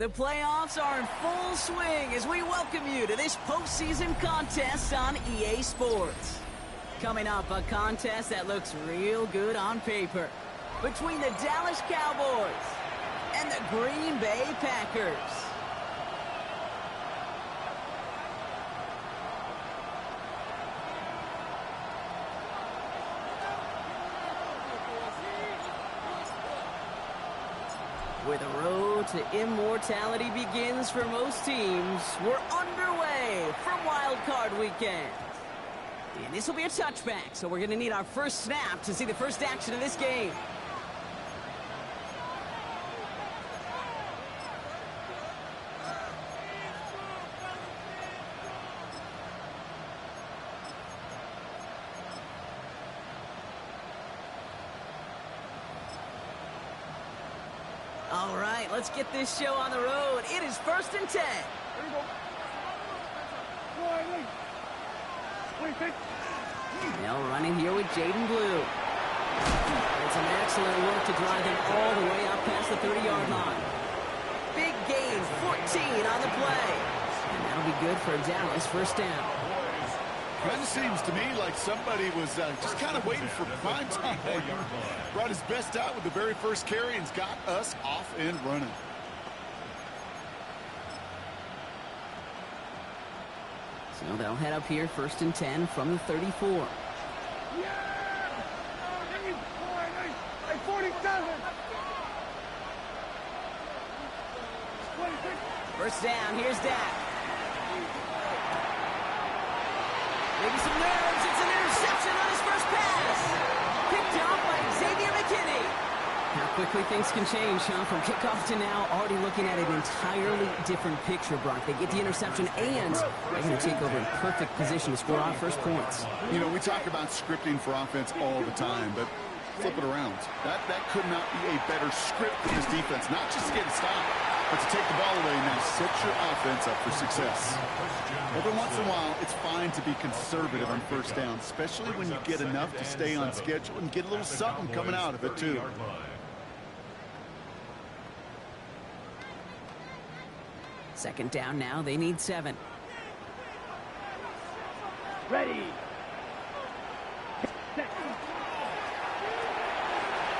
The playoffs are in full swing as we welcome you to this postseason contest on EA Sports. Coming up, a contest that looks real good on paper between the Dallas Cowboys and the Green Bay Packers. Where the road to immortality begins for most teams, we're underway from Wild Card Weekend. And this will be a touchback, so we're going to need our first snap to see the first action of this game. All right, let's get this show on the road. It is 1st and 10. There you go. Wait. They'll running here with Jaden Blue. It's an excellent work to drive him all the way up past the 30-yard line. Big gain, 14 on the play. And that'll be good for Dallas, first down. Kind of seems to me like somebody was just kind of waiting for prime time. Brought his best out with the very first carry and's got us off and running. So they'll head up here, 1st and 10 from the 34. Yeah! 47! 26! First down, here's Dak. Maybe some nerves, it's an interception on his first pass. Picked off by Xavier McKinney. How quickly things can change, huh? From kickoff to now, already looking at an entirely different picture, Brock. They get the interception, and they're going to take over in perfect position to score our first points. You know, we talk about scripting for offense all the time, but flip it around. That could not be a better script for this defense. Not just to get a stop, but to take the ball away and now set your offense up for success. Every once in a while, it's fine to be conservative on first down, especially when you get enough to stay on schedule and get a little something coming out of it, too. Second down now, they need 7. Ready!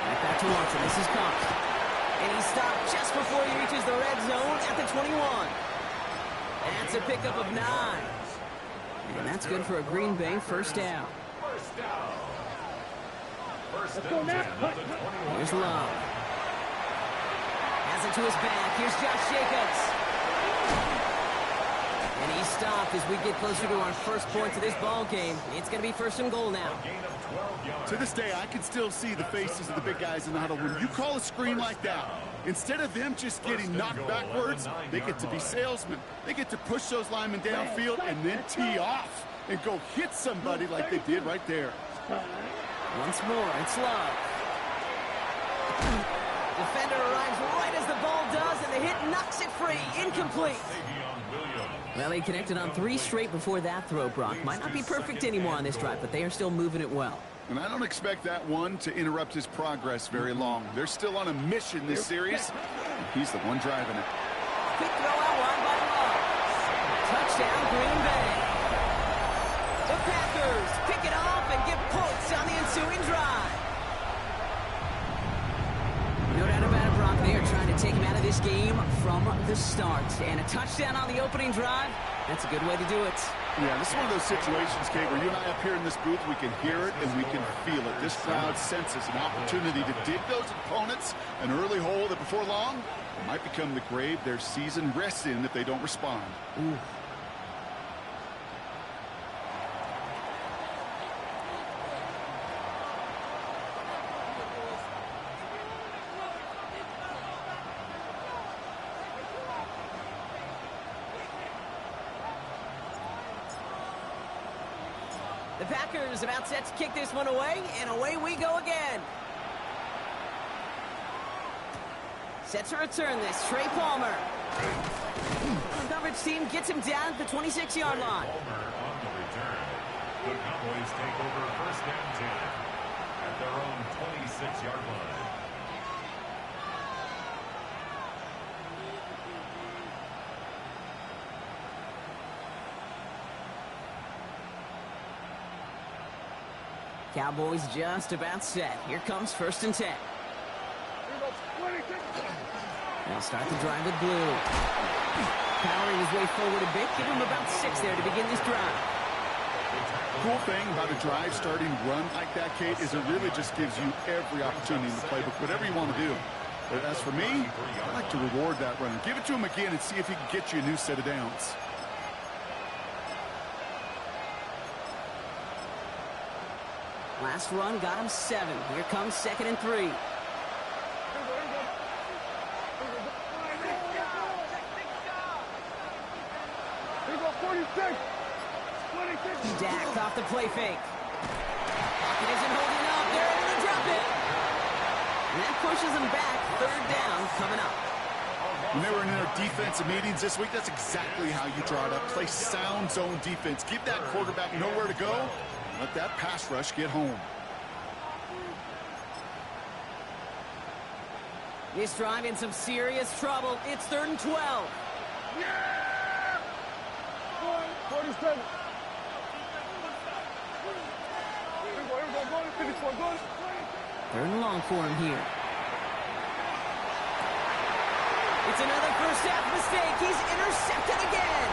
Right back to Watson, this is Cox. And he stopped just before he reaches the red zone at the 21. That's a pickup of 9. And that's good for a Green Bay first down. Let's go now. Here's Love. Has it to his back. Here's Josh Jacobs. And he stopped as we get closer to our first points of this ball game. It's going to be 1st and goal now. To this day, I can still see the faces of the big guys in the huddle. When you call a screen like that, instead of them just getting knocked backwards, they get to be salesmen. They get to push those linemen downfield and then tee off and go hit somebody like they did right there. Once more, it's Love. Defender arrives right as the ball does, and the hit knocks it free. Incomplete. Well, he connected on 3 straight before that throw, Brock. Might not be perfect anymore on this drive, but they are still moving it well. And I don't expect that one to interrupt his progress very long. They're still on a mission this series. He's the one driving it. Quick throw out wide by Love. Touchdown, Green Bay. The Packers pick it off and get points on the ensuing drive. No doubt about it, Brock. They are trying to take him out of this game from the start. And a touchdown on the opening drive, that's a good way to do it. Yeah, this is one of those situations, Kate, where you and I up here in this booth, we can hear it and we can feel it. This crowd senses an opportunity to dig those opponents an early hole that before long might become the grave their season rests in if they don't respond. Ooh. The Packers about set to kick this one away, and away we go again. Set to return this, Trey Palmer. The coverage team gets him down at the 26-yard line. Palmer on the return. The Cowboys take over 1st and 10 at their own 26-yard line. Cowboys just about set. Here comes 1st and 10. They'll start the drive with blue. Powering his way forward a bit. Give him about 6 there to begin this drive. Cool thing about a drive starting run like that, Kate, is it really just gives you every opportunity in the playbook, whatever you want to do. But as for me, I like to reward that run. Give it to him again and see if he can get you a new set of downs. Last run got him 7. Here comes 2nd and 3. Dak off the play fake. Pocket isn't holding up. They're able to drop it. And that pushes them back. 3rd down coming up. When they were in our defensive meetings this week, that's exactly how you draw it up. Play sound zone defense. Give that quarterback nowhere to go. Let that pass rush get home. This drive in some serious trouble. It's 3rd and 12. Yeah! 47. Third and long for him here. It's another first half mistake. He's intercepted again.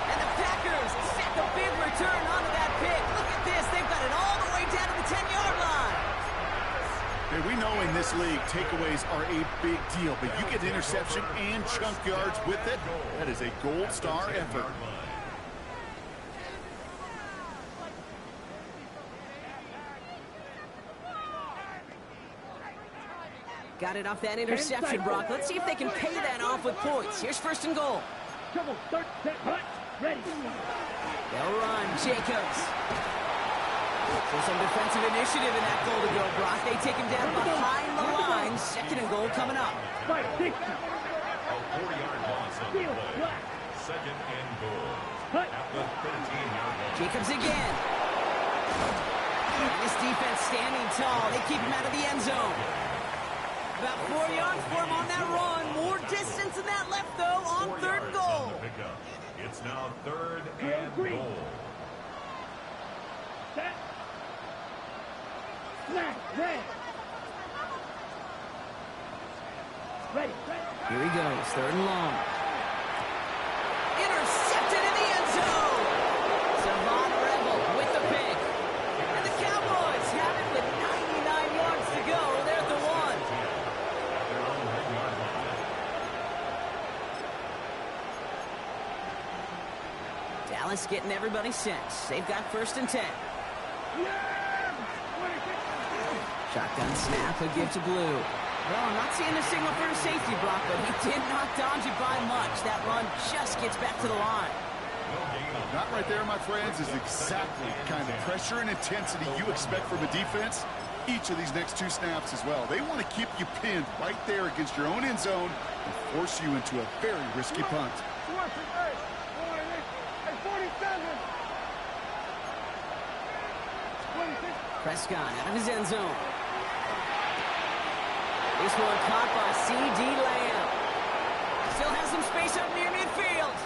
And the Packers set a big return onto that pick. Look at this. They've got it all the way down to the 10-yard line. Hey, we know in this league, takeaways are a big deal, but you get interception and chunk yards with it. That is a gold star effort. Got it off that interception, Brock. Let's see if they can pay that off with points. Here's 1st and goal. Come on, start, set, hut, ready. They'll run. Jacobs. So some defensive initiative in that goal to go, Brock. They take him down behind the line. 2nd and goal coming up. Fight, 60. A 4-yard loss on the play. 2nd and goal. At the 13-yard line. Jacobs again. And this defense standing tall. They keep him out of the end zone. About 4 yards for him on that run. More distance than that left, though, on 3rd and goal. It's now 3rd and goal. Set. Snap, red. Ready. Here he goes, 3rd and long. Intercepted in the end zone. Savon Rebel with the pick. And the Cowboys have it with 99 yards to go. They're at the 1. Dallas getting everybody set. They've got 1st and 10. Shotgun snap, he'll give to Blue. Well, I'm not seeing the signal for a safety block, but he did not dodge it by much. That run just gets back to the line. That right there, my friends, is exactly the kind of pressure and intensity you expect from a defense. Each of these next 2 snaps as well. They want to keep you pinned right there against your own end zone and force you into a very risky punt. Prescott out of his end zone. This one caught by C.D. Lamb. Still has some space up near midfield.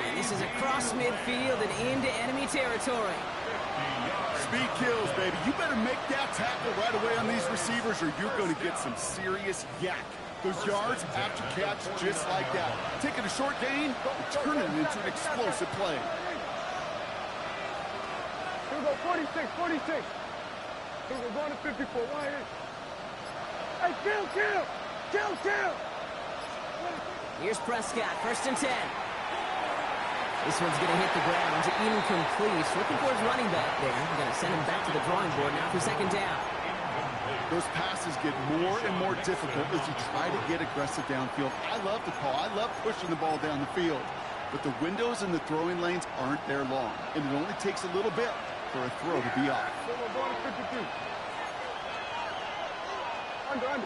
And this is across midfield and into enemy territory. Speed kills, baby. You better make that tackle right away on these receivers or you're going to get some serious yak. Those yards after catch just like that. Taking a short gain, turning it into an explosive play. Here we go, 46, 46. Here we go, going to 54. Why is? Hey, kill! Here's Prescott, 1st and 10. This one's going to hit the ground. Incomplete. Looking for his running back there. We're going to send him back to the drawing board now for 2nd down. Those passes get more and more difficult as you try to get aggressive downfield. I love the call. I love pushing the ball down the field. But the windows in the throwing lanes aren't there long. And it only takes a little bit for a throw to be off.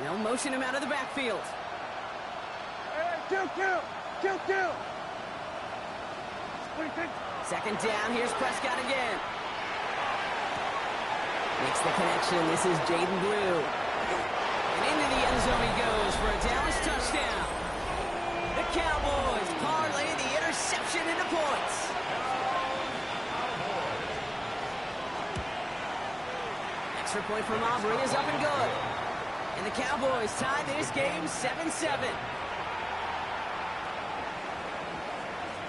They'll motion him out of the backfield. Kill! 2nd down, here's Prescott again. Makes the connection, this is Jaden Blue. And into the end zone he goes for a Dallas touchdown. The Cowboys parlay the interception into points. extra point from Aubrey is up and good. And the Cowboys tie this game 7-7.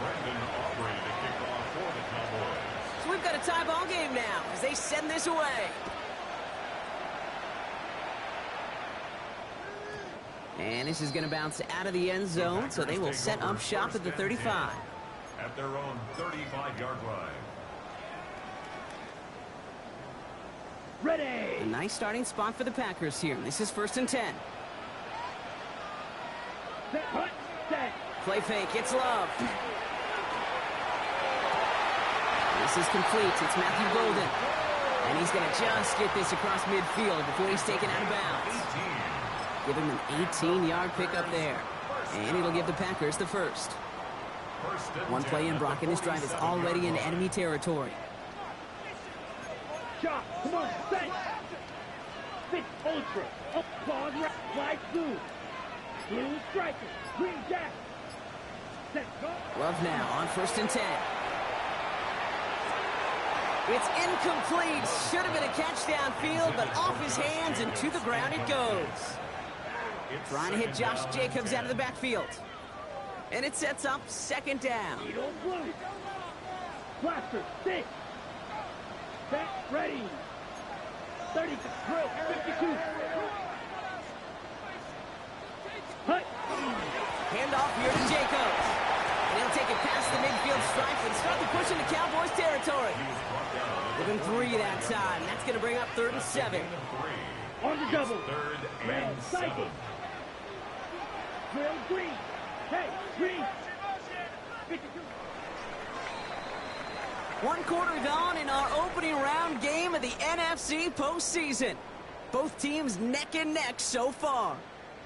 Brandon Aubrey to kick off for the Cowboys. So we've got a tie ball game now as they send this away. And this is going to bounce out of the end zone, so they will set up shop at the 35. At their own 35-yard line. Ready! A nice starting spot for the Packers here. This is 1st and 10. Play fake, it's Love. This is complete, it's Matthew Golden. And he's going to just get this across midfield before he's taken out of bounds. Give him an 18-yard pickup there. And it'll give the Packers the first. One play in, Brock, and this drive is already in enemy territory. Shot, come on, set. 6 ultra, up, pause, right, fly through. Blue striker, green jack. Set, go. Love now on 1st and 10. It's incomplete. Should have been a catch downfield, but off his hands and to the ground it goes. Trying to hit Josh Jacobs out of the backfield. And it sets up 2nd down. Eagle blue. Blaster, 6. Set, ready. 30, drill, 52. Hut. Handoff here to Jacobs. And he'll take it past the midfield stripe and start to push into Cowboys territory. Give him 3 that time. That's going to bring up 3rd and 7. On the double. 3rd Red, and 7. cycle. Drill, green. Hey, green. 52. 1 quarter gone in our opening round game of the NFC postseason. Both teams neck and neck so far.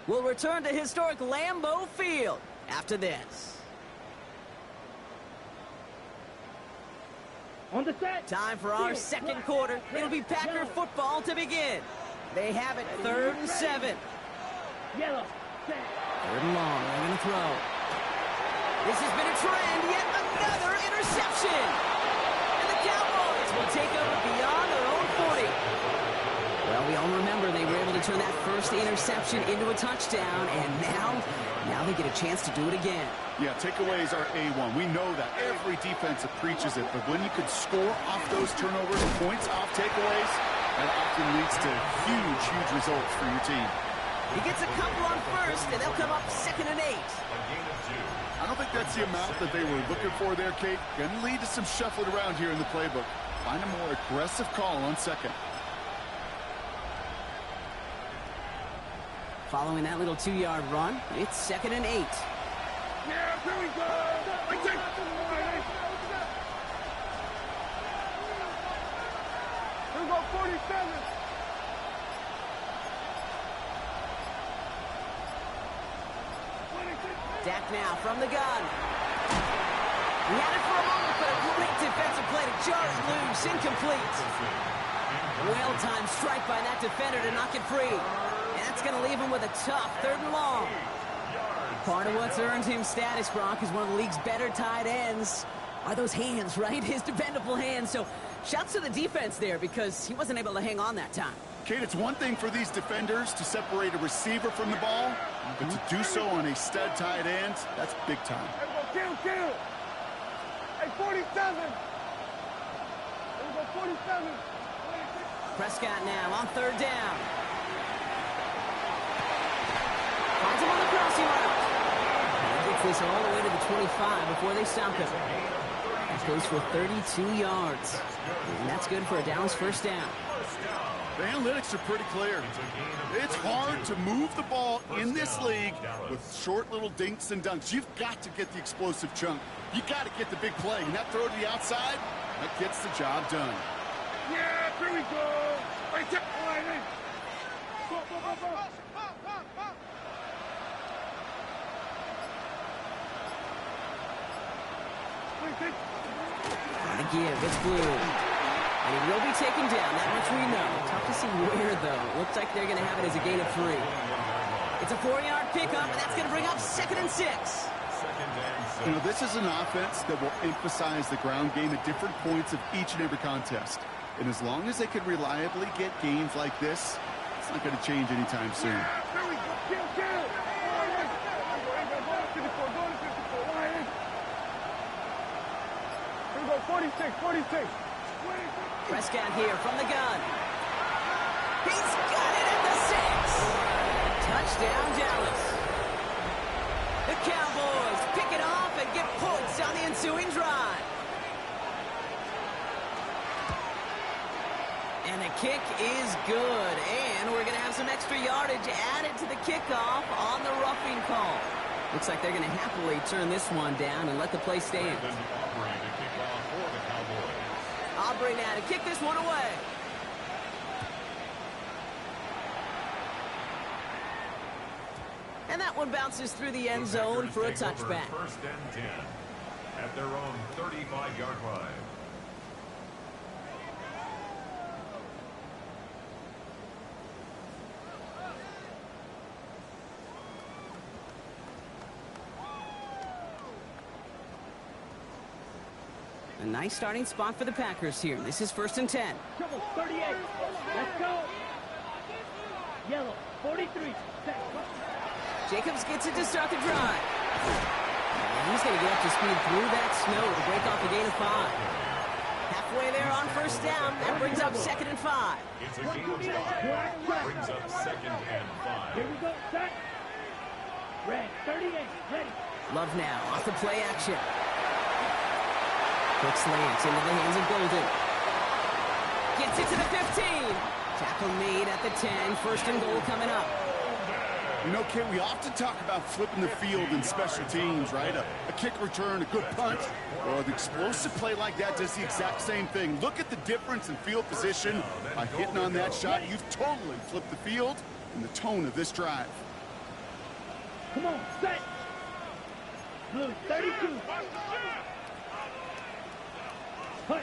We'll return to historic Lambeau Field after this. On the set. Time for our 2nd quarter. It'll be Packer football to begin. They have it 3rd and 7. Yellow. Set. 3rd and long. They're going to throw. This has been a trend. Yet another interception. And the Cowboys will take over beyond their own 40. Well, we all remember they were able to turn that first interception into a touchdown, and now they get a chance to do it again. Yeah, takeaways are A1. We know that. Every defense preaches it, but when you can score off those turnovers, points off takeaways, that often leads to huge, huge results for your team. He gets a couple on 1st, and they'll come up 2nd and 8. I don't think that's the amount that they were looking for there, Kate. Going to lead to some shuffling around here in the playbook. Find a more aggressive call on 2nd. Following that little 2-yard run, it's 2nd and 8. Yeah, here we go. Here we go, 47. Dak now from the gun. He had it for a moment, but a great defensive play to jar it loose. Incomplete. Well-timed strike by that defender to knock it free. And that's going to leave him with a tough 3rd and long. Part of what's earned him status, Brock, is one of the league's better tight ends. Are those hands, right? His dependable hands. So shouts to the defense there because he wasn't able to hang on that time. Kate, it's one thing for these defenders to separate a receiver from the ball, but to do so on a stud tight end, that's big time. Kill. Hey, 47. Here we go, 47. Prescott now on 3rd down. Finds him on the crossing route. He gets this all the way to the 25 before they stop him. He goes for 32 yards. And that's good for a Dallas 1st down. The analytics are pretty clear. It's hard to move the ball in this league with short little dinks and dunks. You've got to get the explosive chunk. You got to get the big play. And that throw to the outside, that gets the job done. Yeah, here we go. Right there. Go. On the give, it's Blue. And he will be taken down, that much we know. Tough to see where, though. Looks like they're going to have it as a gain of 3. It's a 4-yard pickup, and that's going to bring up 2nd and 6. You know, this is an offense that will emphasize the ground game at different points of each and every contest. And as long as they can reliably get gains like this, it's not going to change anytime soon. Here we go. Kill. Here we go. 46. Prescott here from the gun. He's got it at the 6. Touchdown, Dallas. The Cowboys pick it off and get points on the ensuing drive. And the kick is good. And we're going to have some extra yardage added to the kickoff on the roughing call. Looks like they're going to happily turn this one down and let the play stand. Aubrey now to kick this one away. And that one bounces through the end zone for a touchback. First and 10 at their own 35-yard line. A nice starting spot for the Packers here. This is 1st and 10. Trouble, 38. Let's go. Yellow, 43. Jacobs gets it to start the drive. And he's going to get up to speed through that snow to break off a gain of 5. Halfway there on 1st down. That brings up 2nd and 5. It's a game of 5. Brings up 2nd and 5. Here we go, set. Red, 38, ready. Love now off the play action. Quick slants into the hands of Golden. Gets it to the 15. Tackle made at the 10. 1st and goal coming up. You know, Kit, we often talk about flipping the field in special teams, right? A kick return, a good punt. Well, an explosive play like that does the exact same thing. Look at the difference in field position. By hitting on that shot, you've totally flipped the field and the tone of this drive. Come on, set. Blue, 32. Hut.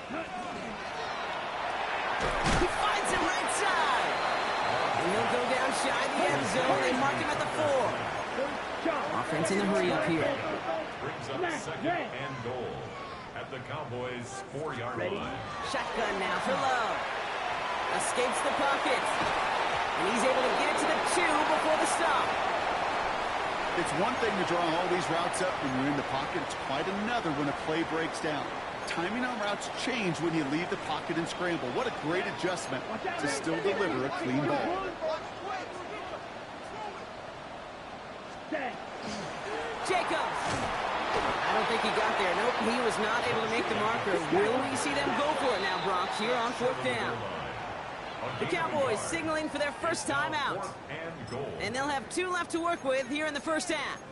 He finds him right side. And he'll go down shy of the end zone. They mark him at the 4. Offense in the hurry up here. Brings up 2nd and goal at the Cowboys' 4-yard line. Shotgun now for Love. Escapes the pocket. And he's able to get it to the 2 before the stop. It's one thing to draw all these routes up when you're in the pocket. It's quite another when a play breaks down. Timing on routes change when you leave the pocket and scramble. What a great adjustment to still deliver a clean ball. Jacobs. I don't think he got there. Nope, he was not able to make the marker. Will we see them go for it now, Brock, here on 4th down? The Cowboys signaling for their first time out. And they'll have 2 left to work with here in the 1st half.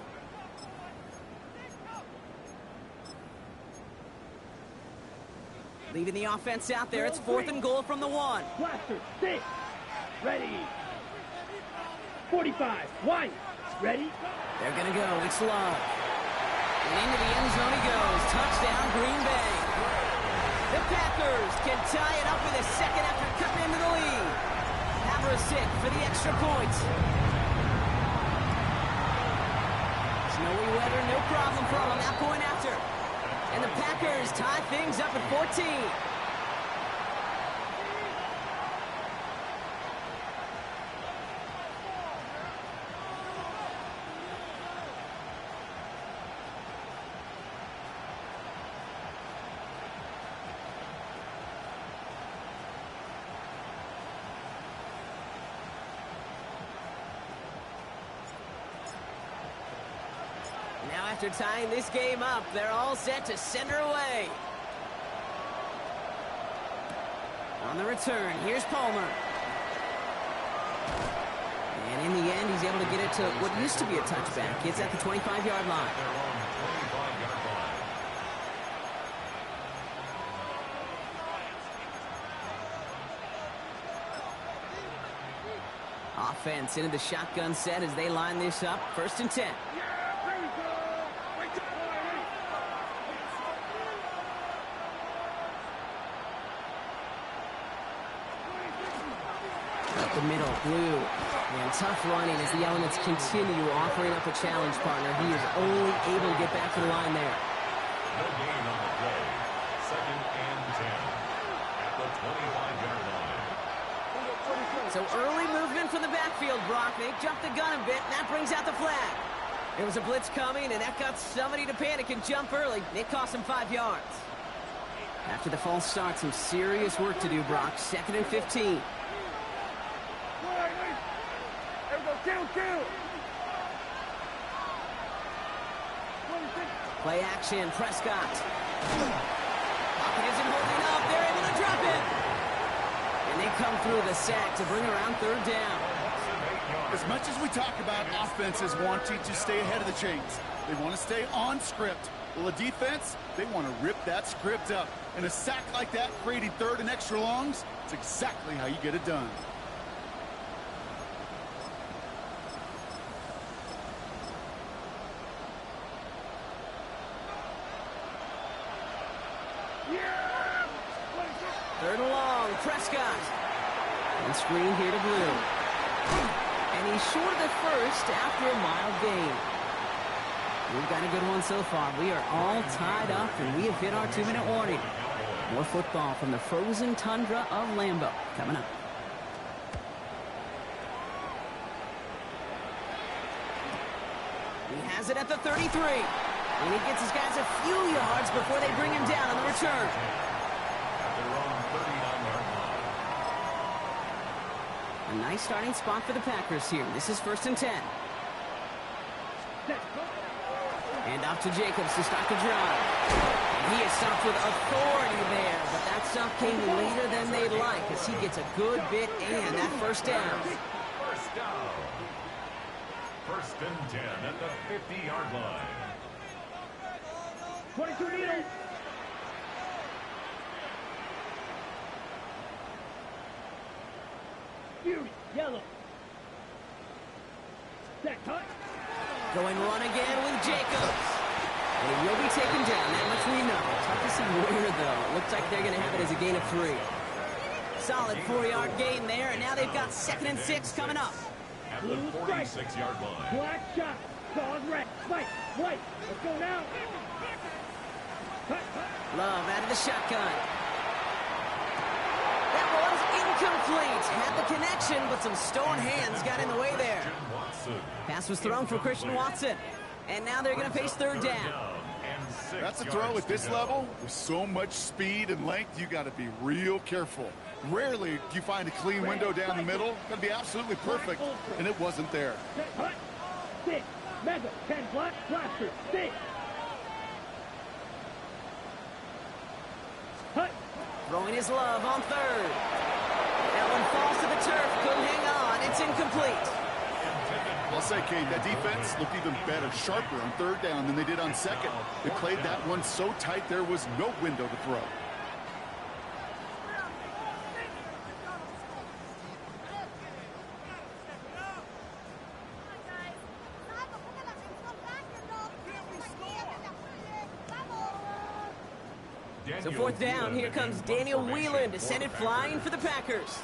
Leaving the offense out there. It's 4th and goal from the 1. Blaster, 6. Ready. 45. White. Ready. They're going to go. It's Love. And into the end zone he goes. Touchdown, Green Bay. The Packers can tie it up with a 2nd after cutting into the lead. Haverick for the extra point. Snowy weather, no problem for him on that point after. And the Packers tie things up at 14. Now after tying this game up, they're all set to send her away. On the return, here's Palmer. And in the end, he's able to get it to what used to be a touchback. It's at the 25-yard line. Offense into the shotgun set as they line this up. 1st and 10. The middle, Blue. And tough running as the Elements continue offering up a challenge partner. He is only able to get back to the line there. No gain on the play. 2nd and 10 at the 25 jumped the gun a bit, and that brings out the flag. There was a blitz coming, and that got somebody to panic and jump early. It cost him 5 yards. After the false start, some serious work to do, Brock. 2nd and 15. Play action, Prescott. Pocket isn't holding up. They're able to drop it. And they come through the sack to bring around 3rd down. As much as we talk about offenses wanting to stay ahead of the chains, they want to stay on script. Well, the defense, they want to rip that script up. And a sack like that, creating 3rd and extra longs, it's exactly how you get it done. Third and long, Prescott. And screen here to Blue. And he's short of the first after a mild gain. We've got a good one so far. We are all tied up, and we have hit our 2-minute warning. More football from the frozen tundra of Lambeau coming up. He has it at the 33. And he gets his guys a few yards before they bring him down on the return. A nice starting spot for the Packers here. This is 1st and 10. And off to Jacobs to start the drive. And he is stopped with authority there, but that stop came later than they'd like as he gets a good bit and that 1st down. First down. 1st and 10 at the 50-yard line. 22 needles. Fury, yellow. That cut. Going run again with Jacobs. And he will be taken down, that much we know. Tough to see where, though. It looks like they're going to have it as a gain of 3. Solid 4-yard gain there, and now they've got 2nd and 6 coming up. At the 46-yard line. Black shot. Dog red. White. White. Let's go now. Cut. Love out of the shotgun. That was incomplete. Had the connection, but some stone hands got in the way there. Pass was thrown for Christian Watson. And now they're going to face 3rd down. That's a throw at this level. With so much speed and length, you got to be real careful. Rarely do you find a clean window down the middle. Got to be absolutely perfect, and it wasn't there. Cut. 6. Mega. 10 black. Blaster. 6. Cut. Throwing his love on 3rd. That one falls to the turf. Couldn't hang on. It's incomplete. I'll say, Kate, that defense looked even better, sharper on 3rd down than they did on 2nd. They played that one so tight there was no window to throw. So 4th down, here comes Daniel Whelan to send it flying for the Packers.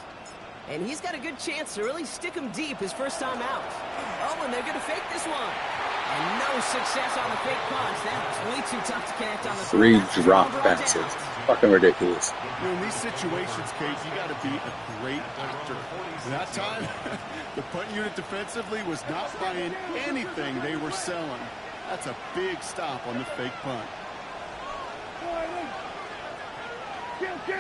And he's got a good chance to really stick him deep his first time out. Oh, and they're going to fake this one. And no success on the fake punch. That was way too tough to connect on the 3 drop passes. Fucking ridiculous. In these situations, Kate, you got to be a great actor. That time, the punt unit defensively was not buying anything they were selling. That's a big stop on the fake punt. Kill.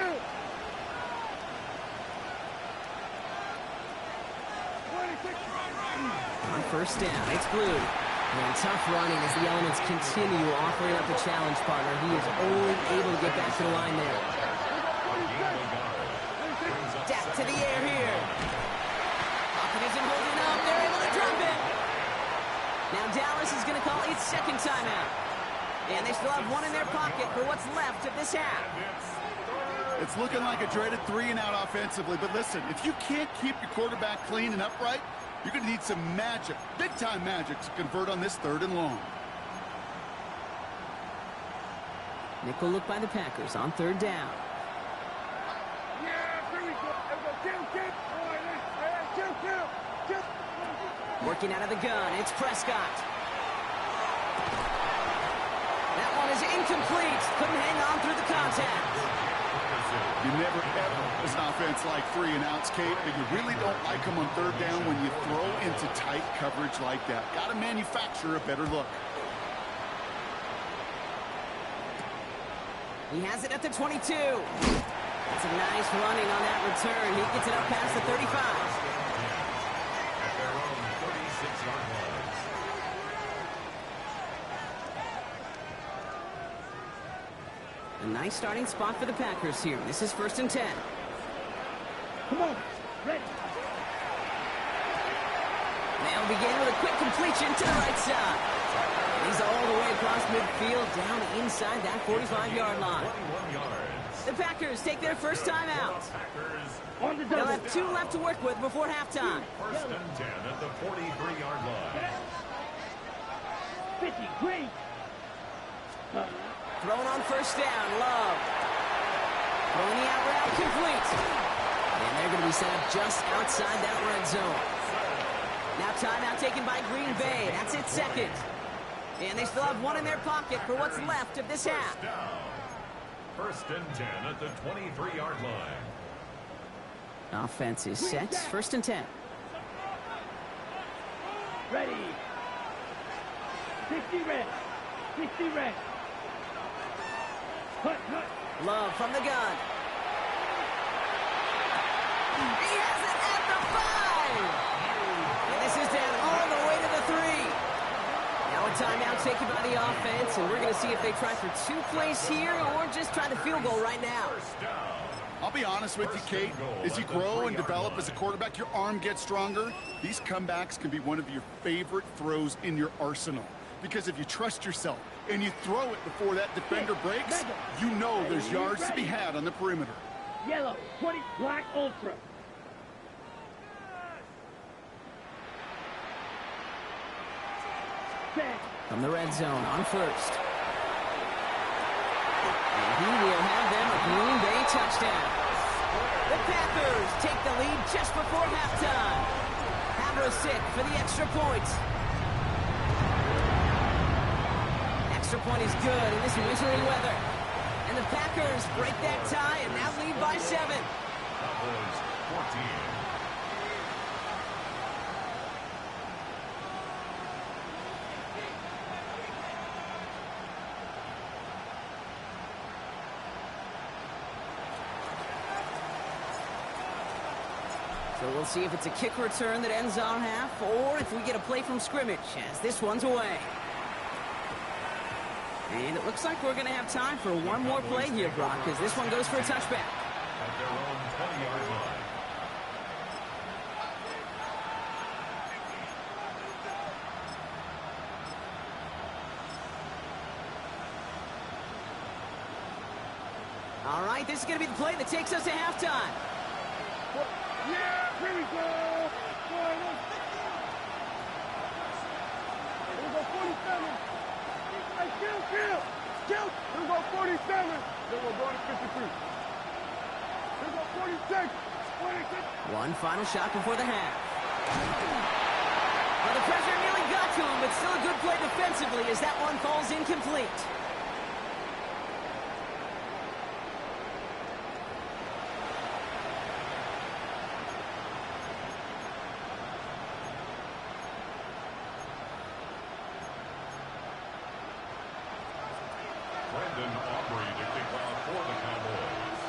On 1st down, it's Blue. And tough running as the elements continue offering up the challenge partner. He is only able to get back to the line there. Deck to the air here. Pocket isn't holding up. They're able to drop it. Now Dallas is going to call its 2nd timeout. And they still have one in their pocket for what's left of this half. It's looking like a dreaded 3-and-out offensively, but listen, if you can't keep your quarterback clean and upright, you're going to need some magic, big-time magic, to convert on this 3rd and long. Nickel look by the Packers on 3rd down. Working out of the gun, it's Prescott. That one is incomplete. Couldn't hang on through the contact. You never, ever, as an offense, like 3 and outs, Kate, but you really don't like them on third down when you throw into tight coverage like that. Got to manufacture a better look. He has it at the 22. That's a nice running on that return. He gets it up past the 35. At their own 36-yard line. A nice starting spot for the Packers here. This is 1st and 10. Come on, ready. They'll begin with a quick completion to the right side. He's all the way across midfield, down inside that 45-yard line. 21 yards. The Packers take their first time out. Packers On the They'll double. have 2 left to work with before halftime. 1st and 10 at the 43-yard line. 50, green. Throwing on 1st down, Love. Throwing the out route complete. And they're going to be set up just outside that red zone. Now timeout taken by Green Bay. That's its 2nd. And they still have 1 in their pocket for what's left of this half. Down. 1st and 10 at the 23-yard line. Offense is set. 1st and 10. Ready. 60 red. 60 red. Hut, hut. Love from the gun. He has it at the 5. And this is down all the way to the 3. Now a timeout taken by the offense, and we're going to see if they try for 2 plays here or just try the field goal right now. First down. I'll be honest with you, Kate. As you grow and develop as a quarterback, your arm gets stronger. These comebacks can be one of your favorite throws in your arsenal. Because if you trust yourself and you throw it before that defender breaks, you know there's yards to be had on the perimeter. Yellow, 20, black, ultra. Set. From the red zone on 1st. And he will have them a Green Bay touchdown. The Packers take the lead just before halftime. Havro-Sick for the extra point. Extra point is good in this wintry weather. And the Packers break that tie and now lead by 7. Cowboys 14. So we'll see if it's a kick return that ends our half or if we get a play from scrimmage as this one's away. And it looks like we're going to have time for one more play here, Brock, because this one goes for a touchback. At their own 20-yard line. All right, this is going to be the play that takes us to halftime. Yeah, here we go. Here we go, 47. Hey, kill. Here we go, 47. Then we're going to 53. Here we go, 46. 46. One final shot before the half. Well, the pressure nearly got to him, but still a good play defensively as that one falls incomplete. Brendan Aubrey to kick off for the Cowboys.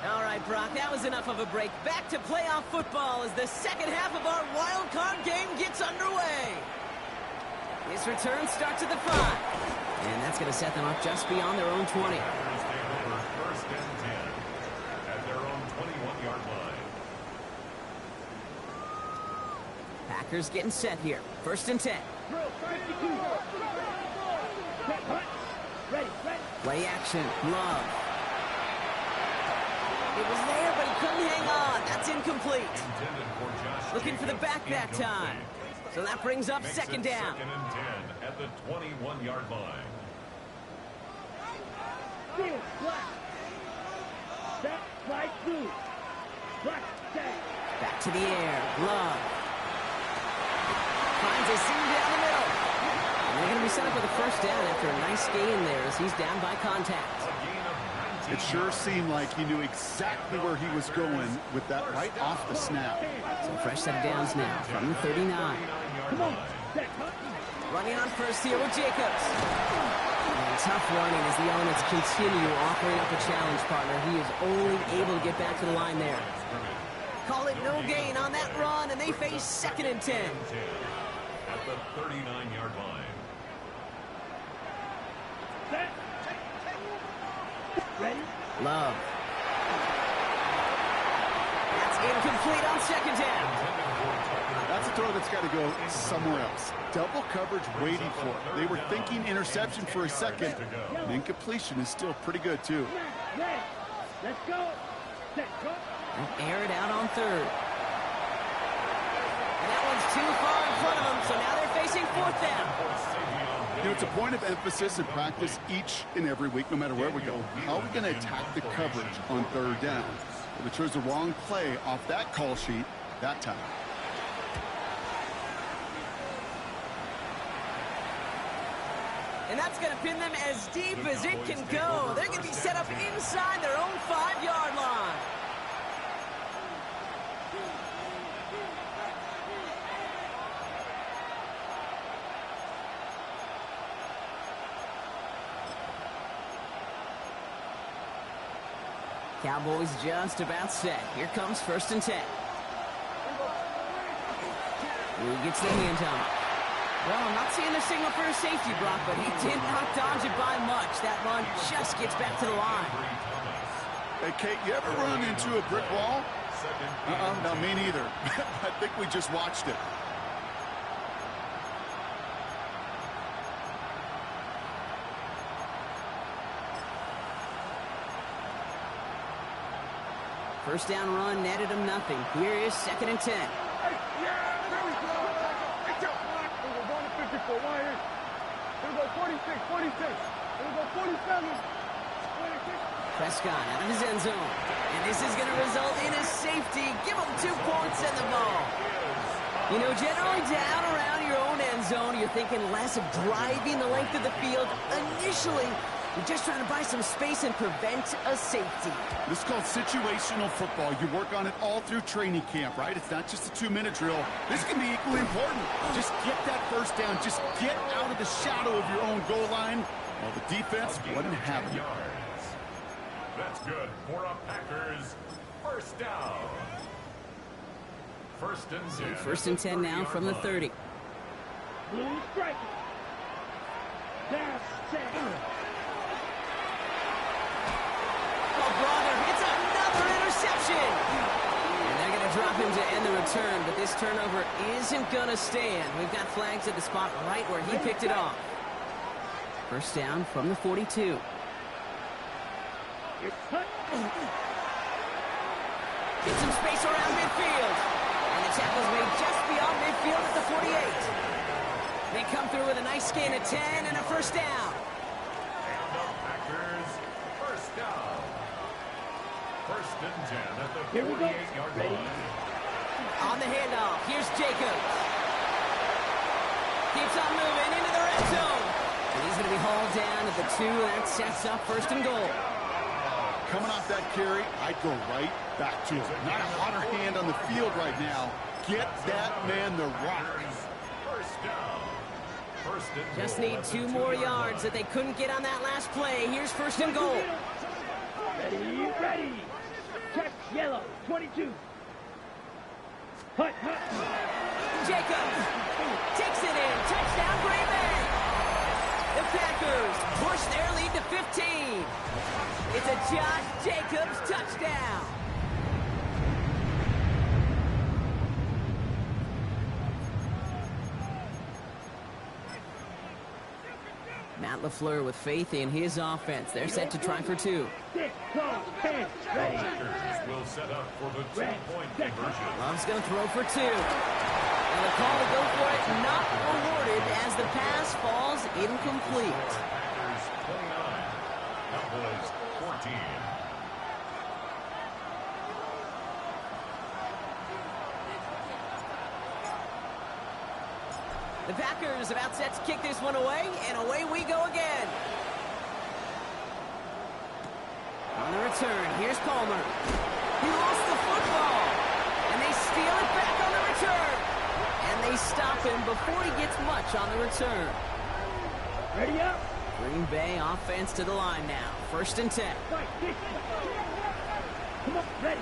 All right, Brock, that was enough of a break. Back to playoff football as the second half of our wild card game gets underway. This return starts at the 5. And that's going to set them up just beyond their own 20. Packers take over 1st and 10 at their own 21-yard line. Packers getting set here. 1st and 10. Drill, 52. Hut. Ready. Play action. Love. It was there, but he couldn't hang on. That's incomplete. Intended for Josh Looking for the Jacobs, back that time. incomplete. So that brings up Makes second it down. 2nd and 10 at the 21-yard line. Field, black. Set, right, blue. Black, set. Back to the air. Love. Finds a seam down the middle. And they're going to be set up with a first down after a nice gain there as he's down by contact. It sure seemed like he knew exactly where he was going with that right off the snap. So fresh set of downs now from the 39. Come on. Running on first here with Jacobs. And tough running as the elements continue offering up a challenge partner. He is only able to get back to the line there. Call it no gain on that run, and they face 2nd and 10. At the 39-yard line. Love. That's incomplete on 2nd down. That's a throw that's got to go somewhere else. Double coverage waiting for it. They were thinking interception for a second. And incompletion is still pretty good, too. Let's go. Air it out on 3rd. And that one's too far in front of them, so now they're facing 4th down. You know, it's a point of emphasis in practice each and every week, no matter where we go. How are we going to attack the coverage on 3rd down? Well, they chose the wrong play off that call sheet that time. And that's going to pin them as deep as it can go. They're going to be set up inside their own 5-yard line. Cowboys just about set. Here comes 1st and 10. Who gets the handoff? Well, I'm not seeing the signal for a safety, Brock, but he did not dodge it by much. That run just gets back to the line. Hey, Kate, you ever run into a brick wall? No, me neither. I think we just watched it. First down run netted him nothing. Here is 2nd and 10. Yeah, there we go. It's a block. We're going to 54. Why here? We're going to go 46, 46. We're going to go 47. 46. Prescott out of his end zone. And this is going to result in a safety. Give him 2 points and the ball. You know, generally down around your own end zone, you're thinking less of driving the length of the field. Initially, you're just trying to buy some space and prevent a safety. This is called situational football. You work on it all through training camp, right? It's not just a 2-minute drill. This can be equally important. Just get that first down. Just get out of the shadow of your own goal line while the defense wasn't having it. That's good for a Packers first down. 1st and 10. 1st and 10 now from the 30. Blue strike. Dash set. It's another interception. And they're going to drop him to end the return, but this turnover isn't going to stand. We've got flags at the spot right where he picked it off. First down from the 42. Get some space around midfield. And the tackle's made just beyond midfield at the 48. They come through with a nice gain of 10 and a first down. And the Packers first down. 1st and 10 at the 48-yard line. On the handoff, here's Jacobs. Keeps on moving into the red zone. And he's going to be hauled down at the 2. That sets up 1st and goal. Coming off that carry, I'd go right back to it. Not a hotter hand on the field right now. Get that man the rock. First down. 1st and Just goal need at the 2 more 2-yard yards that they couldn't get on that last play. Here's 1st and goal. Ready, ready. Check yellow, 22. Hut, hut. Jacobs takes it in. Touchdown, Green Bay. The Packers push their lead to 15. It's a Josh Jacobs touchdown. Matt LaFleur with faith in his offense. They're set to try for 2. 6, 12, 10, ready. Packers will set up for the 2-point conversion. Love's going to throw for 2. And the call to go for it not rewarded as the pass falls incomplete. Packers 29. Cowboys 14. The Packers about set to kick this one away, and away we go again. On the return, here's Palmer. He lost the football, and they steal it back on the return. And they stop him before he gets much on the return. Ready up. Green Bay offense to the line now. 1st and 10. Come on, ready.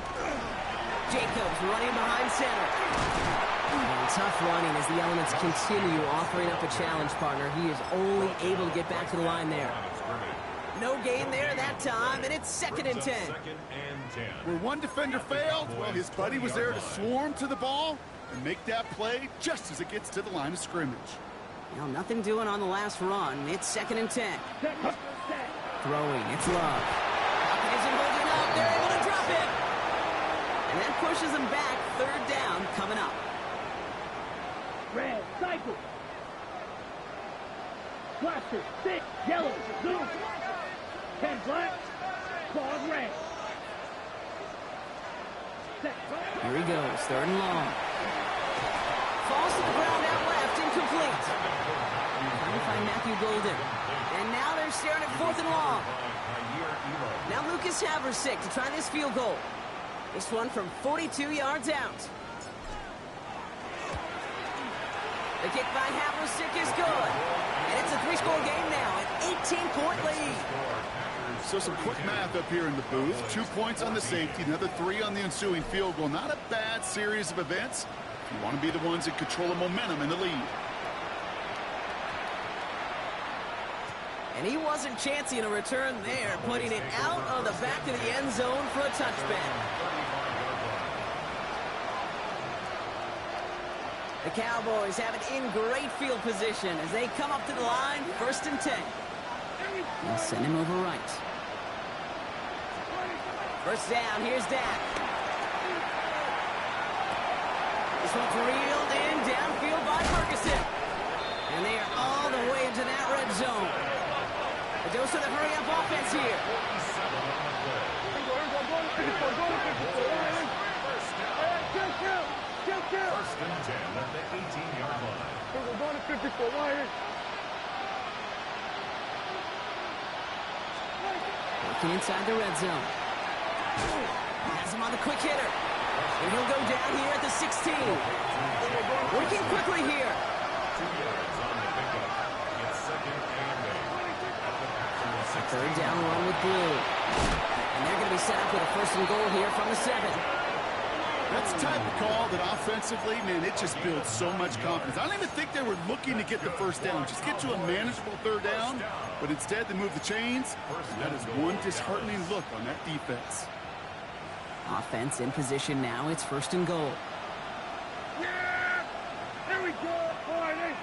Jacobs running behind center. And tough running as the elements continue offering up a challenge, partner. He is only able to get back to the line there. No gain there that time, and it's 2nd and 10. Where one defender failed, well, his buddy was there to swarm to the ball and make that play just as it gets to the line of scrimmage. Well, nothing doing on the last run. It's 2nd and 10. Throwing, it's Love. Pocket isn't holding up. They're able to drop it. And that pushes them back. 3rd down coming up. Red, cycle. Blaster, 6, yellow, blue. 10 black, claws red. Here he goes, 3rd and long. Falls to the ground out left, incomplete. Trying to find Matthew Golden. And now they're staring at 4th and long. Now Lucas Haversick to try this field goal. This one from 42 yards out. The kick by Haversick is good. And it's a 3-score game now, an 18-point lead. So some quick math up here in the booth. 2 points on the safety, another 3 on the ensuing field goal. Not a bad series of events. You want to be the ones that control the momentum in the lead. And he wasn't chancing a return there, putting it out of the back of the end zone for a touchback. The Cowboys have it in great field position as they come up to the line, 1st and 10. They'll send him over right. 1st down, here's Dak. This one's reeled in downfield by Ferguson. And they are all the way into that red zone. A dose of the hurry-up offense here. First and 10 at the 18-yard line. We're going to 54 Lions. Working inside the red zone. Has him on the quick hitter. And he'll go down here at the 16. Working quickly here. 2 yards on the pickup. It's 2nd and 8. 3rd down run with Blue. And they're going to be set up with a 1st and goal here from the 7. That's the type of call that offensively, man, it just builds so much confidence. I don't even think they were looking to get the 1st down, just get to a manageable 3rd down, but instead they move the chains, and that is one disheartening look on that defense. Offense in position now. It's 1st and goal. Yeah! There we go, Barney!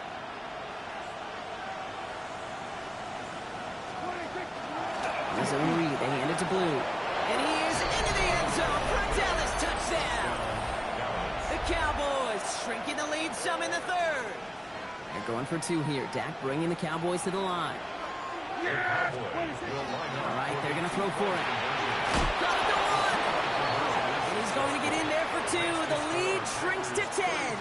Zone read. They hand it to Blue. And he is into the end zone for a Dallas touchdown. The Cowboys shrinking the lead some in the 3rd. They're going for 2 here. Dak bringing the Cowboys to the line. Yeah! All right, they're going to throw for it. Got the 1. And he's going to get in there for 2. The lead shrinks to 10.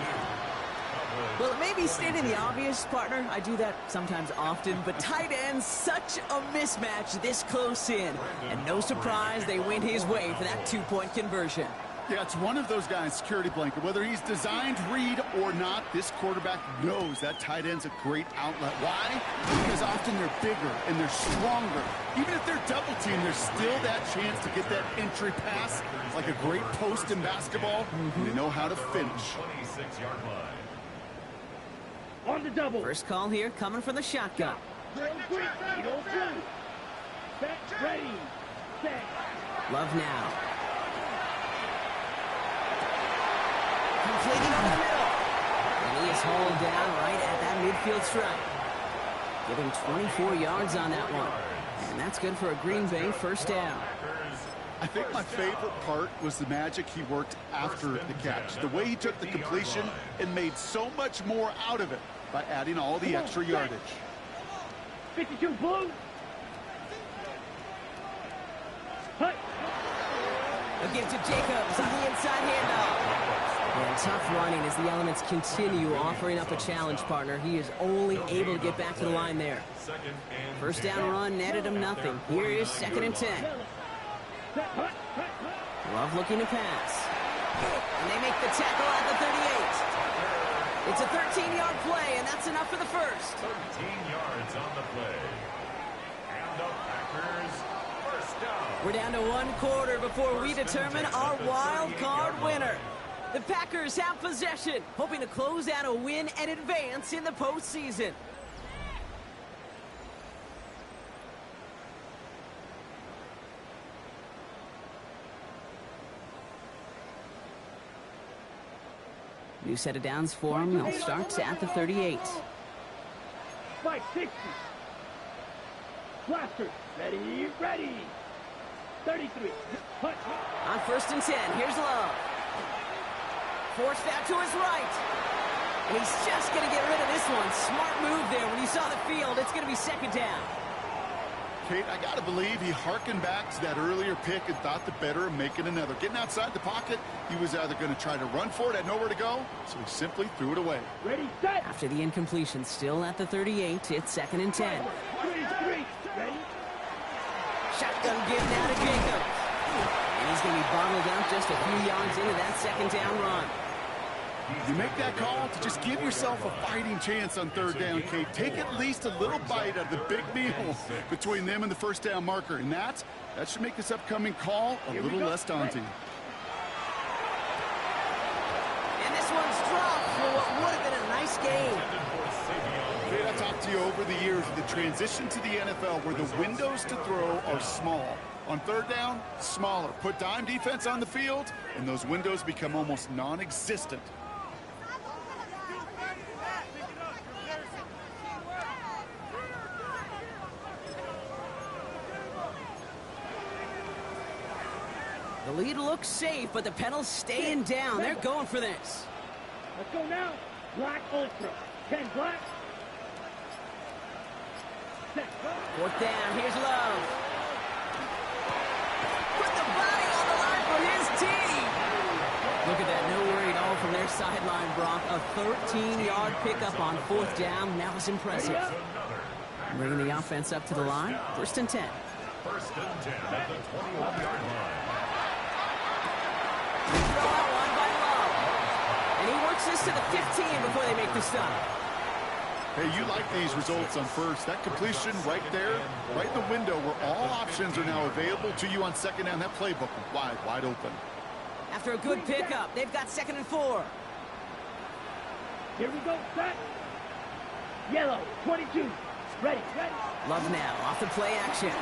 Well, it may be stating the obvious, partner. I do that sometimes often, but tight ends, such a mismatch this close in. And no surprise, they went his way for that 2-point conversion. Yeah, it's one of those guys, security blanket. Whether he's designed read or not, this quarterback knows that tight end's a great outlet. Why? Because often they're bigger and they're stronger. Even if they're double teamed, there's still that chance to get that entry pass. It's like a great post in basketball. And they know how to finish. 26-yard line. On the double. First call here coming from the shotgun. Set, ready, set. Love now. Completing over the middle. And he is hauled down right at that midfield stripe. Giving 24 yards on that one. And that's good for a Green Bay 1st down. I think my favorite part was the magic he worked after the catch. The way he took the completion and made so much more out of it by adding all the extra yardage. 52 Blue. Hey. A give to Jacobs on the inside handoff. And tough running as the elements continue offering up a challenge, partner. He is only able to get back to the line there. First down run netted him nothing. Here is 2nd and 10. Love looking to pass. And they make the tackle at the 38. It's a 13-yard play, and that's enough for the first. 13 yards on the play. And the Packers, first down. We're down to 1 quarter before we determine our wild card winner. The Packers have possession, hoping to close out a win and advance in the postseason. New set of downs for him. They'll start at the 38. 560. Blaster. Ready, ready. 33. On 1st and 10, here's Love. Forced out to his right. And he's just going to get rid of this one. Smart move there. When you saw the field, it's going to be 2nd down. Kate, I got to believe he harkened back to that earlier pick and thought the better of making another. Getting outside the pocket, he was either going to try to run for it, had nowhere to go, so he simply threw it away. Ready, set. After the incompletion, still at the 38, it's 2nd and 10. Ready. Shotgun give now to Jacob. And he's going to be bottled up just a few yards into that 2nd down run. You make that call to just give yourself a fighting chance on 3rd down, Kate. Take at least a little bite out of the big meal between them and the 1st down marker. And that should make this upcoming call a little less daunting. And this one's dropped for what would have been a nice game. Kate, I talked to you over the years of the transition to the NFL where the windows to throw are small. On 3rd down, smaller. Put dime defense on the field, and those windows become almost non-existent. The lead looks safe, but the pedal's staying down. They're going for this. Let's go now. Black Ultra. 10 black. 4th down. Here's Love. Put the body on the line for his team. Look at that. No worry at all from their sideline, Brock. A 13-yard pickup on 4th down. That was impressive. Bringing the offense up to the line. 1st and 10. 1st and 10 at the 21-yard line. Throw out one by Love. And he works this to the 15 before they make the stop. Hey, you like these results on 1st. That completion right there, right in the window where all options are now available to you on 2nd down. That playbook wide open. After a good pickup, they've got 2nd and 4. Here we go, set. Yellow, 22. Ready. Love now, off the play action.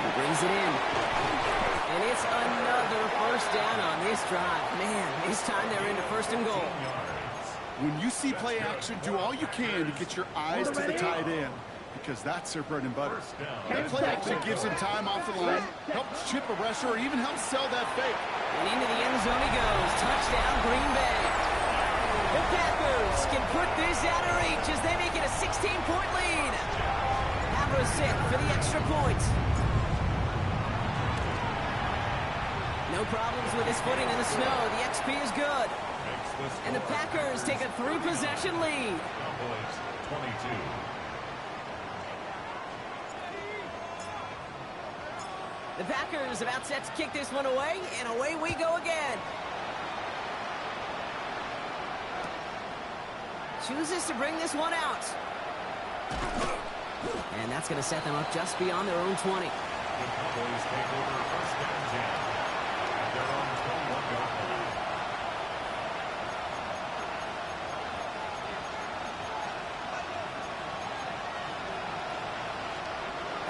He brings it in. And it's another 1st down on this drive. Man, this time they're into 1st and goal. When you see play action, do all you can to get your eyes to the tight end, because that's their bread and butter. That play action gives him time off the line, helps chip a rusher, or even helps sell that fake. And into the end zone he goes. Touchdown, Green Bay. The Packers can put this out of reach as they make it a 16-point lead. Hammer set for the extra point. No problems with his footing in the snow. The XP is good. And the Packers take a 3-possession lead. Cowboys 22. The Packers about set to kick this one away, and away we go again. Chooses to bring this one out. And that's going to set them up just beyond their own 20. The Cowboys take over 1st and 10 at their own 21-yard line.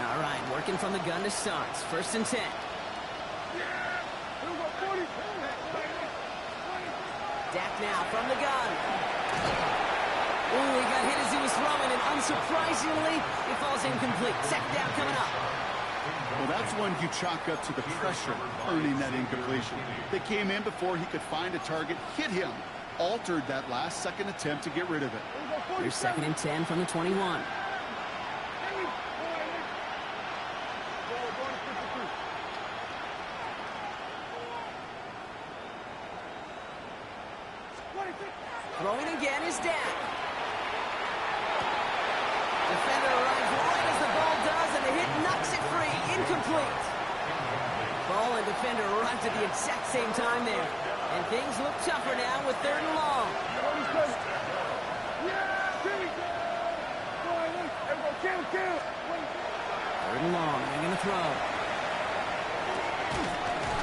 All right, working from the gun to start. 1st and 10. Dak now from the gun. Ooh, he got hit as he was throwing, and unsurprisingly, it falls incomplete. 2nd down coming up. Well, that's one you chalk up to the pressure earning that incompletion. They came in before he could find a target, hit him, altered that last-second attempt to get rid of it. Here's 2nd and 10 from the 21. is Dak. Defender arrives right as the ball does, and the hit knocks it free. Incomplete. Ball and defender arrived at the exact same time there. And things look tougher now with 3rd and long. Third and long, they're going to throw.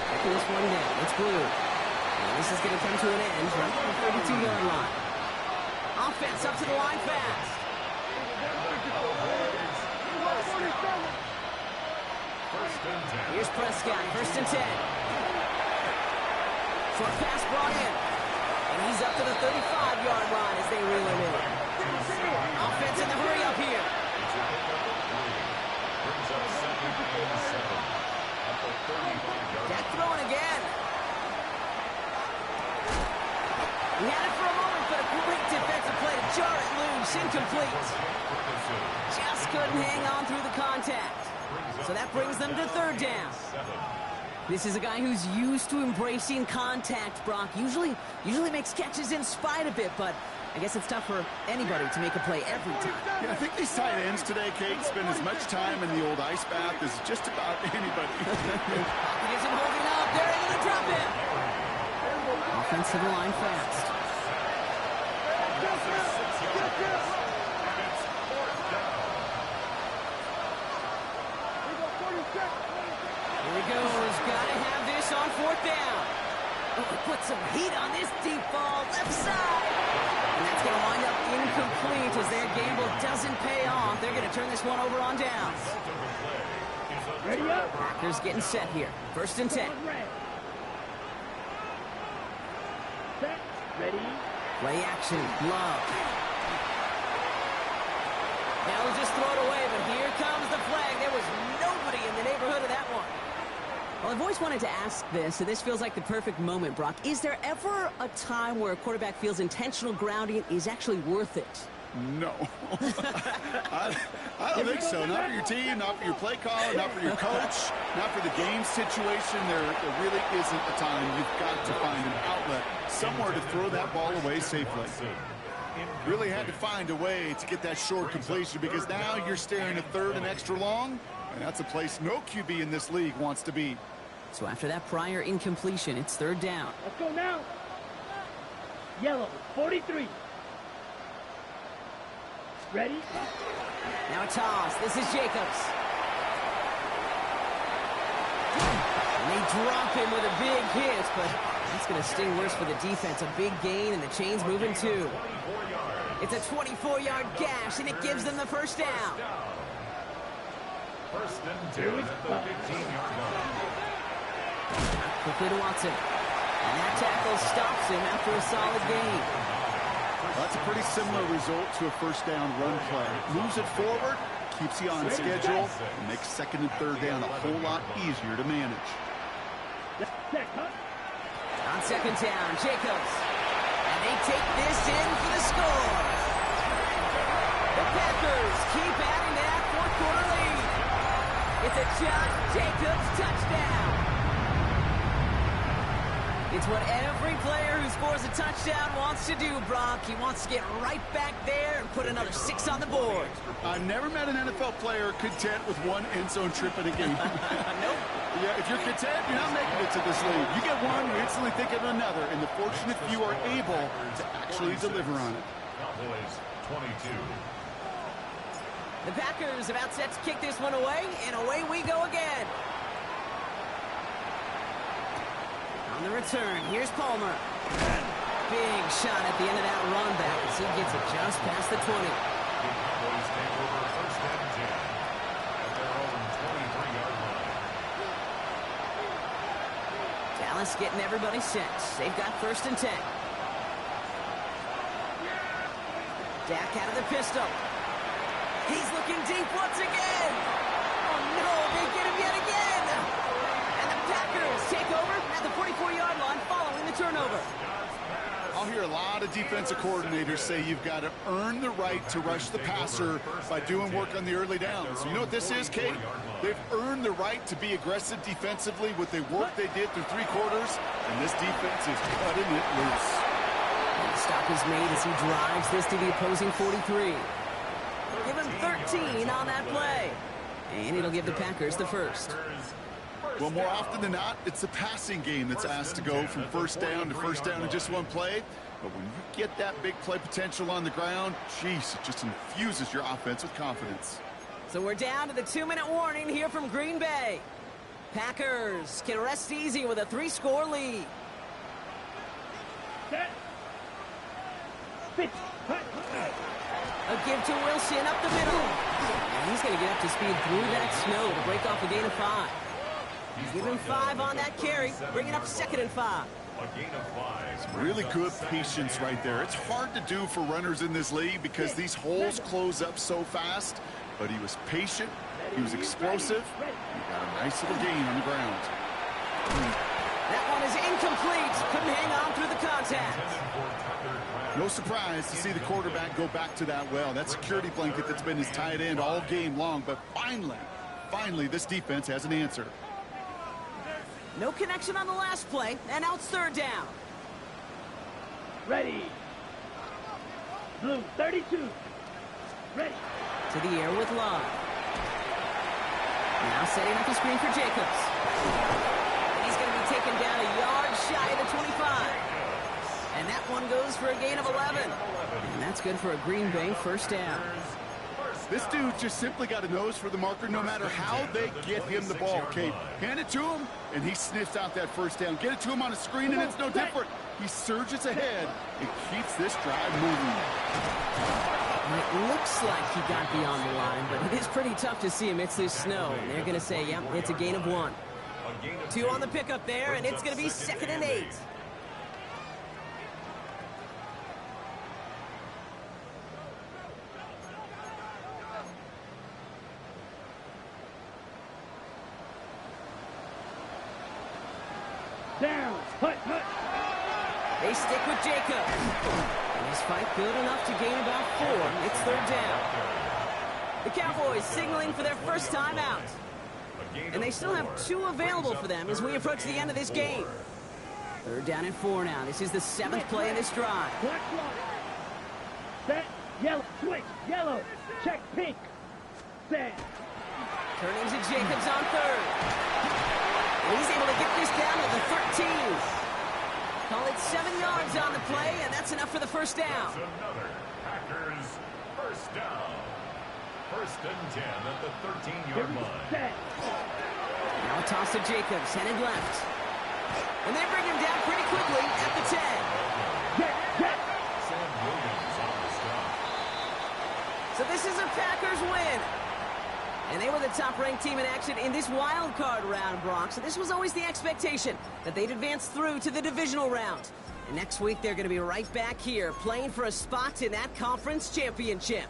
Taking this one down, it's blue. And this is going to come to an end right at the 32-yard line. Offense up to the line fast. Here's Prescott, 1st and 10. Short pass brought in. And he's up to the 35-yard line as they reel him in. Offense in the hurry up here. Dak throwing again. He had it for a moment, but a great defensive play to jar it loose. Incomplete. Just couldn't hang on through the contact. So that brings them to 3rd down. This is a guy who's used to embracing contact, Brock. Usually makes catches in spite of it, but I guess it's tough for anybody to make a play every time. Yeah, I think these tight ends today, Kate, spend as much time in the old ice bath as just about anybody. He isn't holding up. They're able to drop him. Offense to the line fast. Here he goes. Got to have this on 4th down. Oh, put some heat on this deep ball. Left side. And that's going to wind up incomplete as their gamble doesn't pay off. They're going to turn this one over on downs. Ready up. Packers getting set here. 1st and 10. Set. Ready. Play action. Love. Now we'll just throw it away, but here comes the flag. There was nobody in the neighborhood of that one. Well, I've always wanted to ask this, so this feels like the perfect moment, Brock. Is there ever a time where a quarterback feels intentional grounding is actually worth it? No. I don't think so. Not for your team, not for your play caller, not for your coach, not for the game situation. There really isn't a time. You've got to find an outlet, somewhere to throw that ball away safely. Really had to find a way to get that short completion because now you're staring at 3rd and extra long, and that's a place no QB in this league wants to be. So after that prior incompletion, it's 3rd down. Let's go now. Yellow, 43. Ready? Now a toss. This is Jacobs. And they drop him with a big hit, but that's going to sting worse for the defense. A big gain, and the chain's moving too. It's a 24-yard gash, and it gives them the 1st down. 1st and 10 at the 15-yard line. Quickly to Watson. And that tackle stops him after a solid gain. Well, that's a pretty similar result to a 1st down run play. Moves it forward, keeps you on schedule, and makes 2nd and 3rd down a whole lot easier to manage. On 2nd down, Jacobs. And they take this in for the score. The Packers keep adding to that 4th quarter lead. It's a Josh Jacobs touchdown. It's what every player who scores a touchdown wants to do, Brock. He wants to get right back there and put another 6 on the board. I've never met an NFL player content with one end zone trip in a game. Nope. Yeah, if you're content, you're not making it to this league. You get one, you instantly think of another, and the fortunate few are able to actually deliver on it. Cowboys 22. The Packers about set to kick this one away, and away we go again. On the return, here's Palmer. Big shot at the end of that run back as he gets it just past the 20. The Cowboys take over 1st and 10 at their own 23-yard line. Dallas getting everybody set. They've got 1st and 10. Dak out of the pistol. He's looking deep once again. Oh no, they get him yet again. And the Packers take over at the 44-yard line following the turnover. I'll hear a lot of defensive coordinators say you've got to earn the right to rush the passer by doing work on the early downs. You know what this is, Kate? They've earned the right to be aggressive defensively with the work they did through 3 quarters, and this defense is cutting it loose. Stop is made as he drives this to the opposing 43. Give him 13 on that play. And it'll give the Packers the first. Well, more often than not, it's the passing game that's asked to go from first down to first down in just one play. But when you get that big play potential on the ground, geez, it just infuses your offense with confidence. So we're down to the 2-minute warning here from Green Bay. Packers can rest easy with a 3-score lead. Set. A give to Wilson up the middle. And he's going to get up to speed through that snow to break off a gain of 5. Give him 5 on that carry, bringing up 2nd and 5. A gain of 5. Some really good patience right there. It's hard to do for runners in this league because these holes close up so fast. But he was patient, he was explosive, he got a nice little gain on the ground. That one is incomplete. Couldn't hang on through the contact. No surprise to see the quarterback go back to that well. That security blanket that's been his tight end all game long. But finally, this defense has an answer. No connection on the last play, and now it's 3rd down. Ready. Blue 32. Ready. To the air with Love. Now setting up the screen for Jacobs. He's going to be taken down a yard shy of the 25. And that one goes for a gain of 11. And that's good for a Green Bay first down. This dude just simply got a nose for the marker no matter how they get him the ball. Okay, hand it to him, and he sniffs out that first down. Get it to him on a screen, and it's no different. He surges ahead and keeps this drive moving. It looks like he got beyond the line, but it is pretty tough to see amidst this snow. And they're going to say, yep, it's a gain of 1. 2 on the pickup there, and it's going to be 2nd and 8. Down. Hut. They stick with Jacob. And his fight good enough to gain about 4. It's 3rd down. The Cowboys signaling for their first time out. And they still have 2 available for them as we approach the end of this game. 3rd down and 4 now. This is the 7th play in this drive. Black flag. Set. Yellow. Switch. Yellow. Check pink. Set. Turning to Jacobs on 3rd. And he's able to get this down to the 13. Call it 7 yards on the play, and that's enough for the first down. Another Packers first down. 1st and 10 at the 13-yard line. Set. Now a toss to Jacobs, headed left. And they bring him down pretty quickly at the 10. Set. Sam Williams on the stop. So this is a Packers win. And they were the top-ranked team in action in this wild card round, Brock. So this was always the expectation that they'd advance through to the divisional round. And next week, they're going to be right back here playing for a spot in that conference championship.